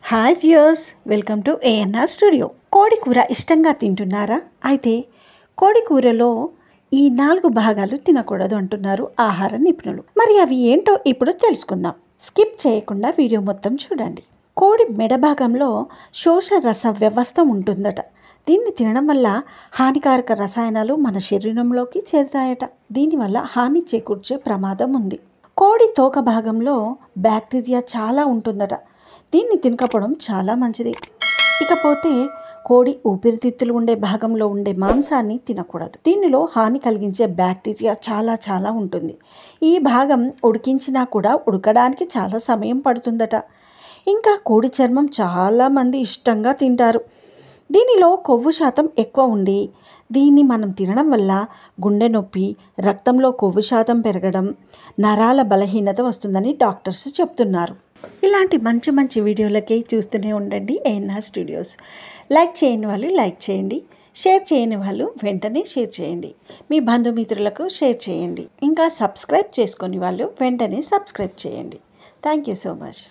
Hi viewers, welcome to ANR studio. కోడి కూర ఇష్టంగా తింటున్నారా? అయితే కోడి కూరలో ఈ 4 భాగాలు తినకూడదు అంటున్నారు ఆహార నిపుణులు. మరి అవి ఏంటో ఇప్పుడు తెలుసుకుందాం. స్కిప్ చేయకుండా వీడియో మొత్తం చూడండి. కోడి మెడ భాగంలో శోషరస వ్యవస్థ ఉంటుందట. దీన్ని తినడం వల్ల హానికారక రసాయనాలు మన శరీరంలోకి చేరుతాయట. దీనివల్ల హాని చేకూర్చే ప్రమాదం ఉంది. కోడి తోక భాగంలో బ్యాక్టీరియా చాలా ఉంటుందట. దీన్ని తినకపోవడం చాలా మంచిది. ఇకపోతే కోడి ఊపిరితిత్తులు ఉండే భాగంలో ఉండే మాంసాన్ని తినకూడదు. దీనిలో హాని కలిగించే బ్యాక్టీరియా చాలా ఉంటుంది. ఈ భాగం ఉడికించినా కూడా ఉడకడానికి చాలా సమయం పడుతుందట. ఇంకా కోడి చర్మం చాలామంది ఇష్టంగా తింటారు. దీనిలో కొవ్వు శాతం ఎక్కువ ఉండి దీన్ని మనం తినడం వల్ల గుండె నొప్పి, రక్తంలో కొవ్వు శాతం పెరగడం, నరాల బలహీనత వస్తుందని డాక్టర్స్ చెప్తున్నారు. ఇలాంటి మంచి వీడియోలకి చూస్తూనే ఉండండి ఏఎన్ఆర్ స్టూడియోస్. లైక్ చేయని వాళ్ళు లైక్ చేయండి, షేర్ చేయని వాళ్ళు వెంటనే షేర్ చేయండి, మీ బంధుమిత్రులకు షేర్ చేయండి. ఇంకా సబ్స్క్రైబ్ చేసుకొని వాళ్ళు వెంటనే సబ్స్క్రైబ్ చేయండి. Thank you so much.